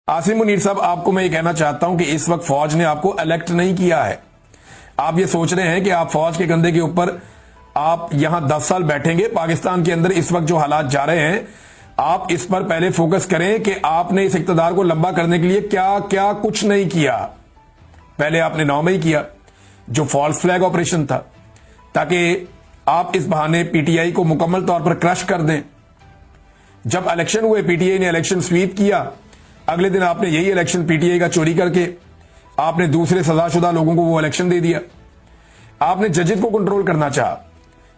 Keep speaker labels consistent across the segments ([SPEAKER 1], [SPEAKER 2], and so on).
[SPEAKER 1] आसिम मुनीर साहब, आपको मैं ये कहना चाहता हूं कि इस वक्त फौज ने आपको इलेक्ट नहीं किया है। आप ये सोच रहे हैं कि आप फौज के कंधे के ऊपर आप यहां 10 साल बैठेंगे। पाकिस्तान के अंदर इस वक्त जो हालात जा रहे हैं, आप इस पर पहले फोकस करें कि आपने इस इक्तदार को लंबा करने के लिए क्या क्या कुछ नहीं किया। पहले आपने 9 मई किया, जो फॉल्स फ्लैग ऑपरेशन था, ताकि आप इस बहाने पीटीआई को मुकम्मल तौर पर क्रश कर दें। जब इलेक्शन हुए, पीटीआई ने इलेक्शन स्वीप किया, अगले दिन आपने यही इलेक्शन पीटीआई का चोरी करके आपने दूसरे सजाशुदा लोगों को वो इलेक्शन दे दिया। आपने जजेस को कंट्रोल करना चाहा,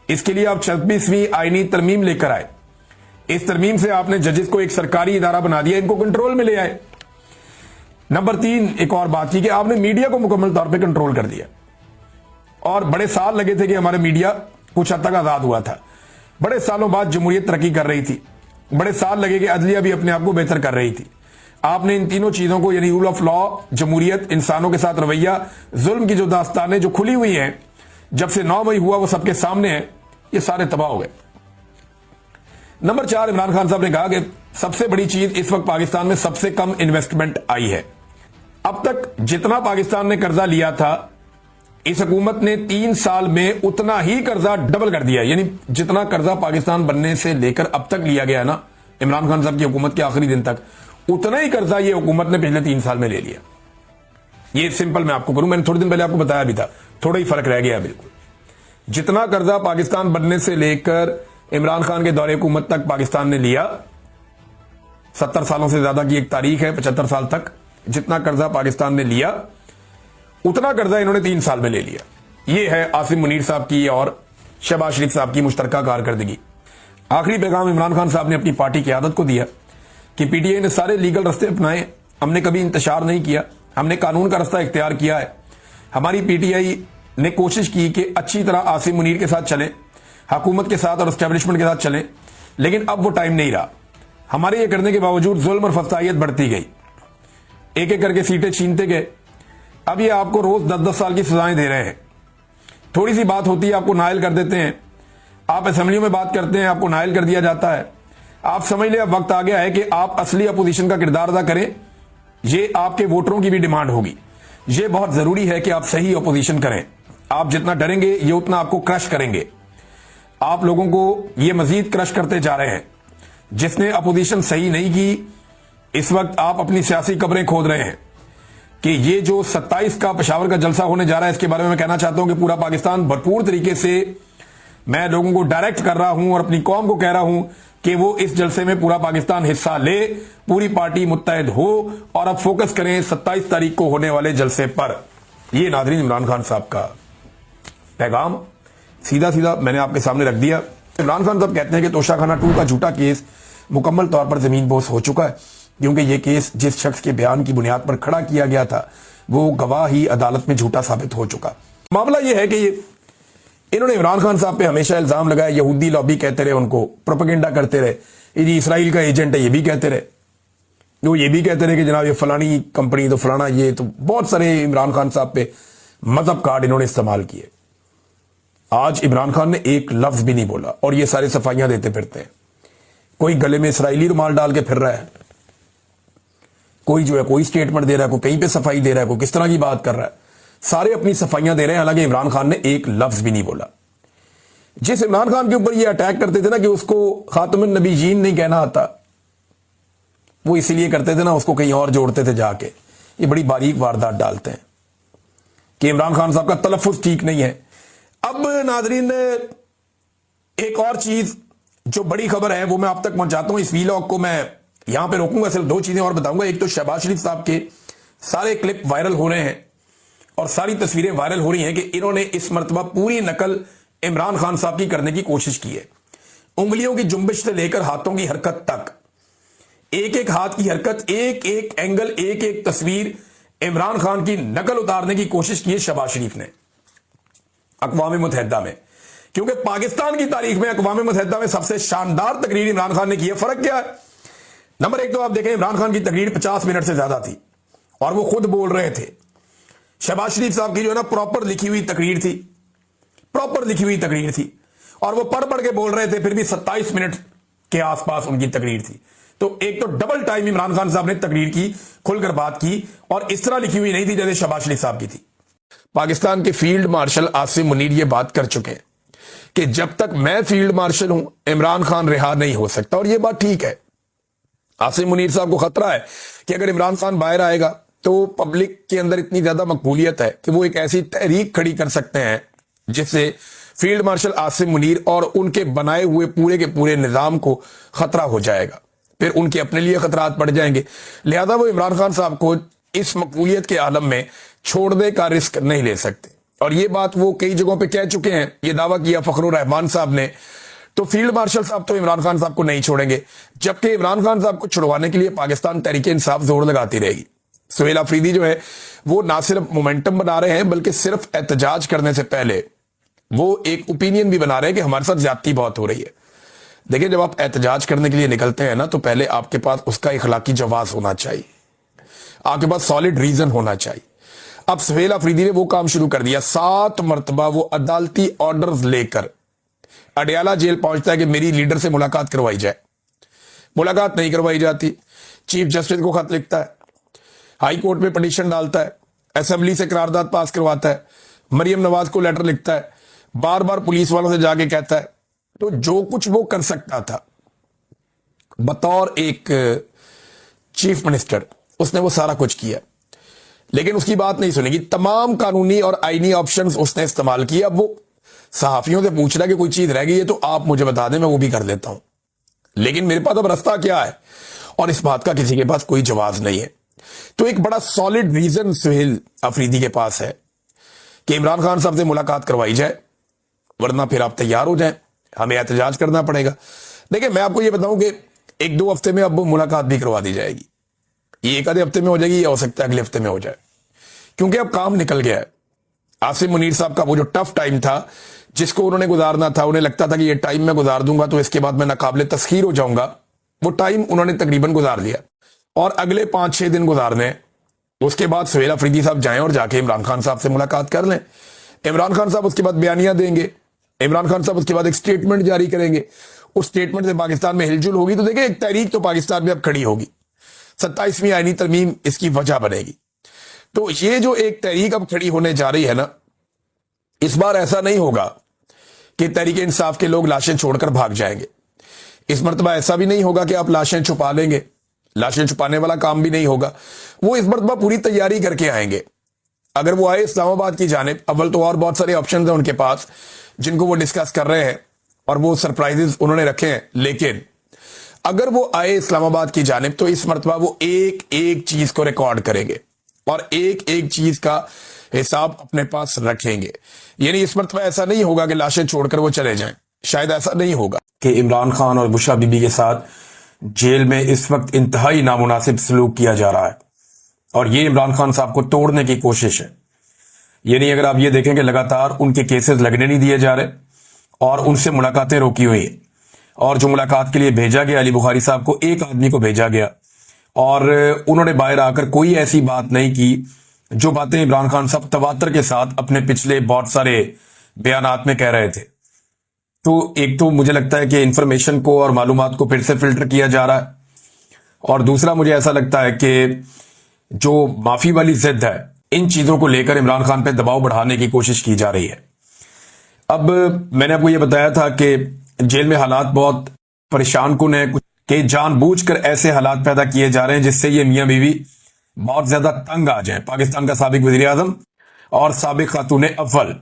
[SPEAKER 1] इसके लिए आप 26वीं आईनी तरमीम लेकर आए। इस तरमीम से आपने जजेस को एक सरकारी इदारा बना दिया, इनको कंट्रोल में ले आए। नंबर 3, एक और बात की कि आपने मीडिया को मुकम्मल तौर पर कंट्रोल कर दिया। और बड़े साल लगे थे कि हमारे मीडिया कुछ हद तक आजाद हुआ था। बड़े सालों बाद जमहूरियत तरक्की कर रही थी, बड़े साल लगे कि अदलिया भी अपने आप को बेहतर कर रही थी। आपने इन तीनों चीजों को, यानी रूल ऑफ लॉ, जमहूरियत, इंसानों के साथ रवैया, जुल्म की जो दास्तानें जो खुली हुई हैं, जब से 9 मई हुआ वो सबके सामने है, ये सारे तबाह हो गए। नंबर 4, इमरान खान साहब ने कहा कि सबसे बड़ी चीज इस वक्त पाकिस्तान में सबसे कम इन्वेस्टमेंट आई है। अब तक जितना पाकिस्तान ने कर्जा लिया था, इस हुकूमत ने 3 साल में उतना ही कर्जा डबल कर दिया। यानी जितना कर्जा पाकिस्तान बनने से लेकर अब तक लिया गया ना, इमरान खान साहब की हुकूमत के आखिरी दिन तक, उतना ही कर्जा ये हुकूमत ने पिछले 3 साल में ले लिया। ये सिंपल मैं आपको करूं, मैंने थोड़े दिन पहले आपको बताया भी था, थोड़ा ही फर्क रह गया बिल्कुल। जितना कर्जा पाकिस्तान बनने से लेकर इमरान खान के दौरे हुकूमत तक पाकिस्तान ने लिया, 70 सालों से ज्यादा की एक तारीख है, 75 साल तक जितना कर्जा पाकिस्तान ने लिया, उतना कर्जा इन्होंने 3 साल में ले लिया। ये है आसिम मुनीर साहब की और शहबाज शरीफ साहब की मुश्तरका कारकर्दगी। आखिरी पैगाम इमरान खान साहब ने अपनी पार्टी की आदत को दिया कि पीटीआई ने सारे लीगल रास्ते अपनाए, हमने कभी इंतशार नहीं किया, हमने कानून का रास्ता इख्तियार किया है। हमारी पीटीआई ने कोशिश की कि अच्छी तरह आसिम मुनीर के साथ चले, हुकूमत के साथ और एस्टेब्लिशमेंट के साथ चले, लेकिन अब वो टाइम नहीं रहा। हमारे ये करने के बावजूद जुल्म और फसाइयत बढ़ती गई, एक एक करके सीटें छीनते गए। अब ये आपको रोज 10-10 साल की सजाएं दे रहे हैं। थोड़ी सी बात होती है, आपको नायल कर देते हैं। आप असेंबलियों में बात करते हैं, आपको नायल कर दिया जाता है। आप समझ लें अब वक्त आ गया है कि आप असली अपोजिशन का किरदार अदा करें। ये आपके वोटरों की भी डिमांड होगी। ये बहुत जरूरी है कि आप सही अपोजिशन करें। आप जितना डरेंगे, ये उतना आपको क्रश करेंगे। आप लोगों को ये मजीद क्रश करते जा रहे हैं। जिसने अपोजिशन सही नहीं की, इस वक्त आप अपनी सियासी कब्रें खोद रहे हैं। कि ये जो 27 का पेशावर का जलसा होने जा रहा है, इसके बारे में मैं कहना चाहता हूं कि पूरा पाकिस्तान भरपूर तरीके से, मैं लोगों को डायरेक्ट कर रहा हूं और अपनी कौम को कह रहा हूं कि वो इस जलसे में पूरा पाकिस्तान हिस्सा ले, पूरी पार्टी मुत्तहिद हो और अब फोकस करें 27 तारीख को होने वाले जलसे पर। ये नाज़रीन इमरान खान साहब का पैगाम सीधा सीधा मैंने आपके सामने रख दिया। इमरान खान साहब कहते हैं कि तोशाखाना 2 का झूठा केस मुकम्मल तौर पर जमीन बोस हो चुका है, क्योंकि यह केस जिस शख्स के बयान की बुनियाद पर खड़ा किया गया था, वो गवाह ही अदालत में झूठा साबित हो चुका। मामला यह है कि इन्होंने इमरान खान साहब पे हमेशा इल्जाम लगाया, यहूदी लॉबी कहते रहे, उनको प्रोपेगेंडा करते रहे, ये इसराइल का एजेंट है, ये भी कहते रहे। वो ये भी कहते रहे कि जनाब ये फलानी कंपनी, तो फलाना ये, तो बहुत सारे इमरान खान साहब पे मजहब कार्ड इन्होंने इस्तेमाल किए। आज इमरान खान ने एक लफ्ज भी नहीं बोला और ये सारे सफाइयां देते फिरते हैं। कोई गले में इसराइली रुमाल डाल के फिर रहा है, कोई जो है कोई स्टेटमेंट दे रहा है, कोई कहीं पे सफाई दे रहा है, कोई किस तरह की बात कर रहा है। सारे अपनी सफाइयां दे रहे हैं, हालांकि इमरान खान ने एक लफ्ज भी नहीं बोला। जिस इमरान खान के ऊपर ये अटैक करते थे ना कि उसको खातमुन नबीयीन नहीं कहना आता, वो इसीलिए करते थे ना, उसको कहीं और जोड़ते थे जाके। ये बड़ी बारीक वारदात डालते हैं कि इमरान खान साहब का तलफ्फुज ठीक नहीं है। अब नाजरीन, एक और चीज जो बड़ी खबर है वो मैं आप तक पहुंचाता हूं। इस वीलॉग को मैं यहां पे रोकूंगा, सिर्फ 2 चीजें और बताऊंगा। एक तो शहबाज शरीफ साहब के सारे क्लिप वायरल हो रहे हैं और सारी तस्वीरें वायरल हो रही हैं कि इन्होंने इस मर्तबा पूरी नकल इमरान खान साहब की करने की कोशिश की है। उंगलियों की जुम्बिश से लेकर हाथों की हरकत तक, एक एक हाथ की हरकत, एक एक एंगल, एक एक तस्वीर, इमरान खान की नकल उतारने की कोशिश की है शहबाज शरीफ ने अक़वाम मुत्तहिदा में। क्योंकि पाकिस्तान की तारीख में अक़वाम मुत्तहिदा में सबसे शानदार तकरीर इमरान खान ने की है। फर्क क्या है? नंबर 1 तो आप देखें, इमरान खान की तकरीर 50 मिनट से ज्यादा थी और वो खुद बोल रहे थे। शहबाज शरीफ साहब की जो है ना प्रॉपर लिखी हुई तकरीर थी, प्रॉपर लिखी हुई तकरीर थी और वो पढ़ पढ़ के बोल रहे थे, फिर भी 27 मिनट के आसपास उनकी तकरीर थी। तो एक तो डबल टाइम इमरान खान साहब ने तकरीर की, खुलकर बात की, और इस तरह लिखी हुई नहीं थी जैसे शहबाज शरीफ साहब की थी। पाकिस्तान के फील्ड मार्शल आसिम मुनीर ये बात कर चुके हैं कि जब तक मैं फील्ड मार्शल हूं इमरान खान रिहा नहीं हो सकता, और ये बात ठीक है। आसिम मुनीर साहब को खतरा है कि अगर इमरान खान बाहर आएगा तो पब्लिक के अंदर इतनी ज्यादा मकबूलियत है कि वो एक ऐसी तहरीक खड़ी कर सकते हैं जिससे फील्ड मार्शल आसिम मुनीर और उनके बनाए हुए पूरे के पूरे निजाम को खतरा हो जाएगा, फिर उनके अपने लिए खतरात पड़ जाएंगे। लिहाजा वो इमरान खान साहब को इस मकबूलियत के आलम में छोड़ने का रिस्क नहीं ले सकते, और ये बात वो कई जगहों पे कह चुके हैं। ये दावा किया फखरुर रहमान साहब ने। तो फील्ड मार्शल साहब तो इमरान खान साहब को नहीं छोड़ेंगे, जबकि इमरान खान साहब को छुड़वाने के लिए पाकिस्तान तहरीक-ए-इंसाफ जोर लगाती रहेगी। सुहेल अफरीदी जो है वो ना सिर्फ मोमेंटम बना रहे हैं बल्कि सिर्फ एहतजाज करने से पहले वो एक ओपिनियन भी बना रहे हैं कि हमारे साथ ज्यादती बहुत हो रही है। देखिए, जब आप एहतजाज करने के लिए निकलते हैं ना, तो पहले आपके पास उसका इखलाकी जवाज होना चाहिए, आपके पास सॉलिड रीजन होना चाहिए। अब सुहेल अफरीदी ने वो काम शुरू कर दिया, 7 मरतबा वो अदालती ऑर्डर्स लेकर अडयाला जेल पहुंचता है कि मेरी लीडर से मुलाकात करवाई जाए। मुलाकात नहीं करवाई जाती। चीफ जस्टिस को खत लिखता है, हाई कोर्ट में पिटीशन डालता है, असेंबली से करारदाद पास करवाता है, मरियम नवाज को लेटर लिखता है, बार बार पुलिस वालों से जाके कहता है। तो जो कुछ वो कर सकता था बतौर एक चीफ मिनिस्टर, उसने वो सारा कुछ किया, लेकिन उसकी बात नहीं सुनेगी। तमाम कानूनी और आईनी ऑप्शंस उसने इस्तेमाल किए। अब वो सहाफियों से पूछ रहा है कि कोई चीज रह गई है तो आप मुझे बता दें, मैं वो भी कर देता हूं, लेकिन मेरे पास अब रास्ता क्या है, और इस बात का किसी के पास कोई जवाब नहीं है। तो एक बड़ा सॉलिड रीजन सुहेल अफरीदी के पास है कि इमरान खान साहब से मुलाकात करवाई जाए, वरना फिर आप तैयार हो जाएं, हमें एहतजाज करना पड़ेगा। देखिए, मैं आपको यह बताऊं कि 1-2 हफ्ते में अब मुलाकात भी करवा दी जाएगी। ये एक आधे हफ्ते में हो जाएगी, या हो सकता है अगले हफ्ते में हो जाए, क्योंकि अब काम निकल गया है। आसिम मुनीर साहब का वो जो टफ टाइम था जिसको उन्होंने गुजारना था, उन्हें लगता था कि ये टाइम मैं गुजार दूंगा तो इसके बाद मैं नाकाबिले तस्खीर हो जाऊंगा, वो टाइम उन्होंने तकरीबन गुजार लिया, और अगले 5-6 दिन गुजारने, उसके बाद सुहेल अफरीदी साहब जाएं और जाके इमरान खान साहब से मुलाकात कर लें। इमरान खान साहब उसके बाद बयानियां देंगे, इमरान खान साहब उसके बाद एक स्टेटमेंट जारी करेंगे, उस स्टेटमेंट से पाकिस्तान में हिलजुल होगी। तो देखिए, एक तहरीक तो पाकिस्तान में अब खड़ी होगी, 27वीं आईनी तरमीम इसकी वजह बनेगी। तो ये जो एक तहरीक अब खड़ी होने जा रही है ना, इस बार ऐसा नहीं होगा कि तहरीक-ए-इंसाफ के लोग लाशें छोड़कर भाग जाएंगे। इस मरतबा ऐसा भी नहीं होगा कि आप लाशें छुपा लेंगे, लाशें छुपाने वाला काम भी नहीं होगा। वो इस मरतबा पूरी तैयारी करके आएंगे। अगर वो आए इस्लामाबाद की जानिब, अव्वल तो और बहुत सारे ऑप्शन हैं उनके पास जिनको वो डिस्कस कर रहे हैं, और वो सरप्राइजेस उन्होंने रखे हैं, लेकिन अगर वो आए इस्लामाबाद की जानिब तो इस मरतबा वो एक एक चीज को रिकॉर्ड करेंगे और एक एक चीज का हिसाब अपने पास रखेंगे। यानी इस मरतबा ऐसा नहीं होगा कि लाशें छोड़कर वो चले जाएं, शायद ऐसा नहीं होगा कि इमरान खान और बुशरा बीबी के साथ जेल में इस वक्त इंतहाई नामुनासिब सलूक किया जा रहा है, और ये इमरान खान साहब को तोड़ने की कोशिश है। यानी अगर आप ये देखें कि लगातार उनके केसेस लगने नहीं दिए जा रहे और उनसे मुलाकातें रोकी हुई है, और जो मुलाकात के लिए भेजा गया अली बुखारी साहब को, एक आदमी को भेजा गया, और उन्होंने बाहर आकर कोई ऐसी बात नहीं की जो बातें इमरान खान साहब तवातर के साथ अपने पिछले बहुत सारे बयानात में कह रहे थे। तो एक तो मुझे लगता है कि इंफॉर्मेशन को और मालूमात को फिर से फिल्टर किया जा रहा है, और दूसरा मुझे ऐसा लगता है कि जो माफी वाली जिद है, इन चीजों को लेकर इमरान खान पे दबाव बढ़ाने की कोशिश की जा रही है। अब मैंने आपको यह बताया था कि जेल में हालात बहुत परेशान कुन है, कि जानबूझकर ऐसे हालात पैदा किए जा रहे हैं जिससे ये मियां बीवी बहुत ज्यादा तंग आ जाएं। पाकिस्तान का साबिक वजीर आजम और साबिक खातून अव्वल,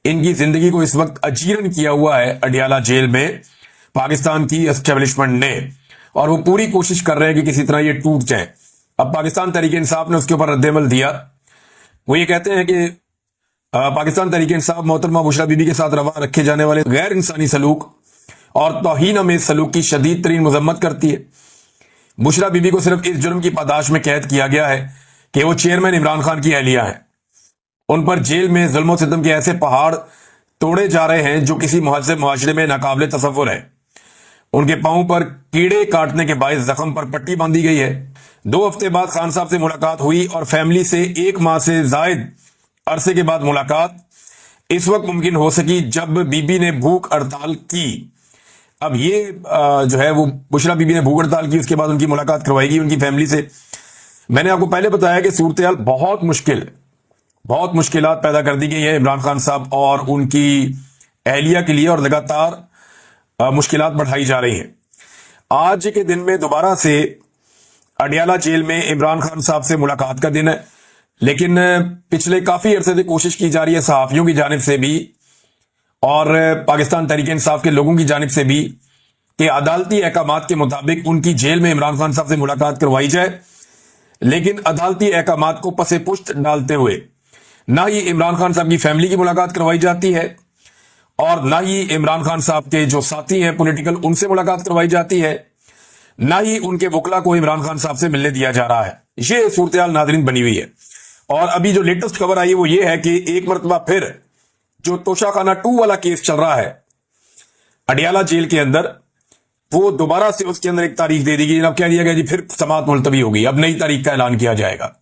[SPEAKER 1] इनकी जिंदगी को इस वक्त अजीरन किया हुआ है अडयाला जेल में पाकिस्तान की एस्टेब्लिशमेंट ने, और वो पूरी कोशिश कर रहे हैं कि किसी तरह ये टूट जाए। अब पाकिस्तान तहरीक-ए-इंसाफ ने उसके ऊपर रद्देमल दिया। वो ये कहते हैं कि पाकिस्तान तहरीक-ए-इंसाफ मोहतरमा बुशरा बीबी के साथ रवा रखे जाने वाले गैर इंसानी सलूक और तौहीन में सलूक की शदीद तरीन मजम्मत करती है। बुशरा बीबी को सिर्फ इस जुर्म की पादाश में कैद किया गया है कि वो चेयरमैन इमरान खान की अहलिया है। उन पर जेल में जुल्म सितम के ऐसे पहाड़ तोड़े जा रहे हैं जो किसी मुहज़्ज़ब मुआशरे में नाकाबिले तसव्वुर है। उनके पांव पर कीड़े काटने के बायस जख्म पर पट्टी बांधी गई है। 2 हफ्ते बाद खान साहब से मुलाकात हुई और फैमिली से 1 माह से जायद अरसे के बाद मुलाकात इस वक्त मुमकिन हो सकी जब बीबी ने भूख हड़ताल की। अब ये जो है वो बुशरा बीबी ने भूख हड़ताल की, उसके बाद उनकी मुलाकात करवाएगी उनकी फैमिली से। मैंने आपको पहले बताया कि सूरत बहुत मुश्किलात पैदा कर दी गई है इमरान खान साहब और उनकी अहलिया के लिए, और लगातार मुश्किलात बढ़ाई जा रही हैं। आज के दिन में दोबारा से अडियाला जेल में इमरान खान साहब से मुलाकात का दिन है, लेकिन पिछले काफी अरसे से कोशिश की जा रही है सहाफियों की जानिब से भी और पाकिस्तान तहरीक इंसाफ के लोगों की जानिब से भी कि अदालती अहकामात के मुताबिक उनकी जेल में इमरान खान साहब से मुलाकात करवाई जाए। लेकिन अदालती अहकामात को पसे पुश्त डालते हुए ना ही इमरान खान साहब की फैमिली की मुलाकात करवाई जाती है और ना ही इमरान खान साहब के जो साथी हैं पॉलिटिकल उनसे मुलाकात करवाई जाती है, ना ही उनके वकला को इमरान खान साहब से मिलने दिया जा रहा है। ये सूरत-ए-हाल नाज़रीन बनी हुई है। और अभी जो लेटेस्ट खबर आई है वो ये है कि एक मरतबा फिर जो तोशाखाना 2 वाला केस चल रहा है अडियाला जेल के अंदर, वो दोबारा से उसके अंदर एक तारीख दे दी गई। अब कह दिया गया जी फिर समाअत मुलतवी होगी, अब नई तारीख का ऐलान किया जाएगा।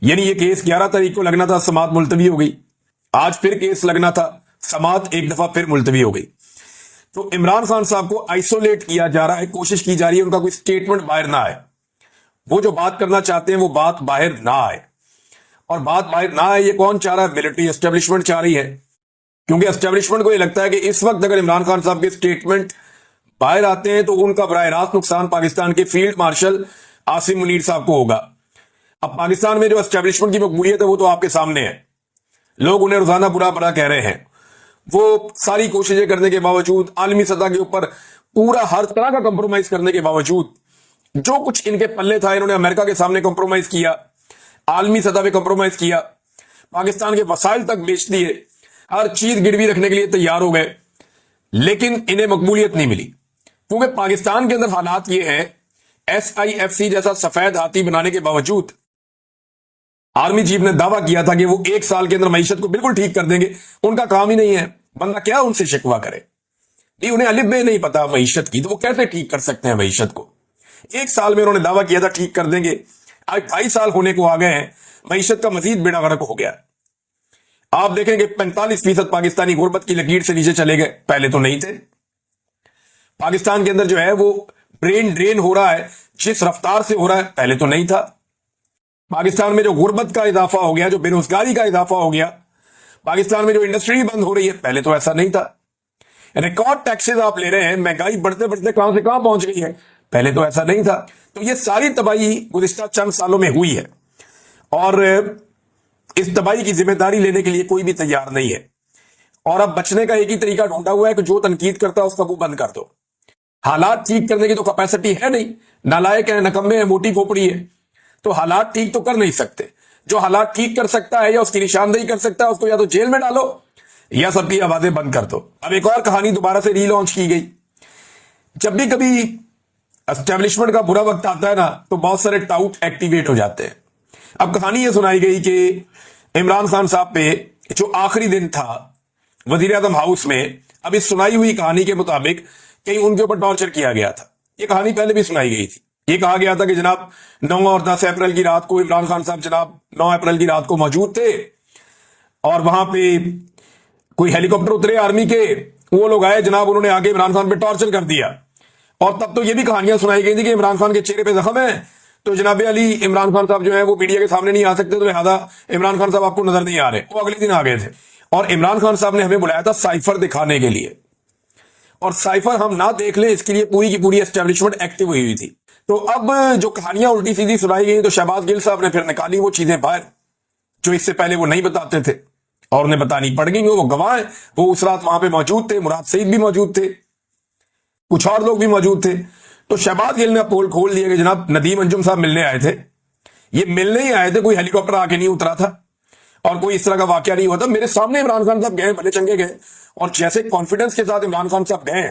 [SPEAKER 1] यानी ये केस 11 तारीख को लगना था, समाअत मुलतवी हो गई। आज फिर केस लगना था, समाअत एक दफा फिर मुलतवी हो गई। तो इमरान खान साहब को आइसोलेट किया जा रहा है, कोशिश की जा रही है उनका कोई स्टेटमेंट बाहर ना आए, वो जो बात करना चाहते हैं वो बात बाहर ना आए। और बात बाहर ना आए ये कौन चाह रहा है? मिलिट्री एस्टेब्लिशमेंट चाह रही है, क्योंकि एस्टेब्लिशमेंट को ये लगता है कि इस वक्त अगर इमरान खान साहब के स्टेटमेंट बाहर आते हैं तो उनका बराह रास्त नुकसान पाकिस्तान के फील्ड मार्शल आसिम मुनीर साहब को होगा। अब पाकिस्तान में जो एस्टेब्लिशमेंट की मकबूलियत है वो तो आपके सामने है, लोग उन्हें रोजाना बुरा भला कह रहे हैं। वो सारी कोशिशें करने के बावजूद, आलमी सतह के ऊपर पूरा हर तरह का कंप्रोमाइज करने के बावजूद, जो कुछ इनके पल्ले था इन्होंने अमेरिका के सामने कंप्रोमाइज किया, आलमी सतह पे कंप्रोमाइज किया, पाकिस्तान के वसाइल तक बेच दिए, हर चीज गिरवी रखने के लिए तैयार हो गए, लेकिन इन्हें मकबूलियत नहीं मिली। क्योंकि पाकिस्तान के अंदर हालात ये हैं, SIFC जैसा सफेद हाथी बनाने के बावजूद आर्मी चीफ ने दावा किया था कि वो 1 साल के अंदर मईशत को बिल्कुल ठीक कर देंगे। उनका काम ही नहीं है, बंदा क्या उनसे शिकवा करे? नहीं, उन्हें अलिफ बे नहीं पता मईशत की, तो वो कैसे ठीक कर सकते हैं मईशत को? 1 साल में उन्होंने दावा किया था ठीक कर देंगे, आज 2.5 साल होने को आ गए हैं, मईशत का मजीद बेड़ा गर्क हो गया। आप देखेंगे 45% पाकिस्तानी गुर्बत की लकीर से नीचे चले गए, पहले तो नहीं थे। पाकिस्तान के अंदर जो है वो ब्रेन ड्रेन हो रहा है जिस रफ्तार से हो रहा है, पहले तो नहीं था। पाकिस्तान में जो गुर्बत का इजाफा हो गया, जो बेरोजगारी का इजाफा हो गया, पाकिस्तान में जो इंडस्ट्री बंद हो रही है, पहले तो ऐसा नहीं था। रिकॉर्ड टैक्सेस आप ले रहे हैं, महंगाई बढ़ते बढ़ते कहां से कहां पहुंच गई है, पहले तो ऐसा नहीं था। तो ये सारी तबाही गुज़िश्ता चंद सालों में हुई है और इस तबाही की जिम्मेदारी लेने के लिए कोई भी तैयार नहीं है। और अब बचने का एक ही तरीका ढूंढा हुआ है कि जो तनकीद करता है उसका मुंह बंद कर दो। हालात ठीक करने की तो कैपेसिटी है नहीं, नालायक है, नकम्मे है, मोटी खोपड़ी है, तो हालात ठीक तो कर नहीं सकते। जो हालात ठीक कर सकता है या उसकी निशानदेही कर सकता है उसको या तो जेल में डालो या सबकी आवाजें बंद कर दो। अब एक और कहानी दोबारा से रीलॉन्च की गई। जब भी कभी एस्टेब्लिशमेंट का बुरा वक्त आता है ना, तो बहुत सारे टाउट एक्टिवेट हो जाते हैं। अब कहानी यह सुनाई गई कि इमरान खान साहब पे जो आखिरी दिन था वजीर आजम हाउस में, अब इस सुनाई हुई कहानी के मुताबिक कहीं उनके ऊपर टॉर्चर किया गया था। ये कहानी पहले भी सुनाई गई थी। ये कहा गया था कि जनाब 9 और 10 अप्रैल की रात को इमरान खान साहब जनाब 9 अप्रैल की रात को मौजूद थे और वहां पे कोई हेलीकॉप्टर उतरे आर्मी के, वो लोग आए जनाब, उन्होंने आगे इमरान खान पे टॉर्चर कर दिया। और तब तो ये भी कहानियां सुनाई गई थी कि इमरान खान के चेहरे पे जख्म है, तो जनाब अली इमरान खान साहब जो है वो मीडिया के सामने नहीं आ सकते, तो लिहाजा इमरान खान साहब आपको नजर नहीं आ रहे। वो अगले दिन आ गए थे और इमरान खान साहब ने हमें बुलाया था साइफर दिखाने के लिए, और साइफर हम ना देख लें इसके लिए पूरी की पूरी एस्टेब्लिशमेंट एक्टिव हुई थी। तो अब जो कहानियां उल्टी सीधी सुनाई गई, तो शहबाज गिल साहब ने फिर निकाली वो चीजें बाहर जो इससे पहले वो नहीं बताते थे और उन्हें बतानी पड़ गई। वो गवाह हैं, वो उस रात वहां पे मौजूद थे, मुराद सईद भी मौजूद थे, कुछ और लोग भी मौजूद थे। तो शहबाज गिल ने पोल खोल दिया कि जनाब नदीम अंजुम साहब मिलने आए थे। ये मिलने ही आए थे, कोई हेलीकॉप्टर आके नहीं उतरा था और कोई इस तरह का वाकया नहीं हुआ था। मेरे सामने इमरान खान साहब गए, भले चंगे गए, और जैसे कॉन्फिडेंस के साथ इमरान खान साहब गए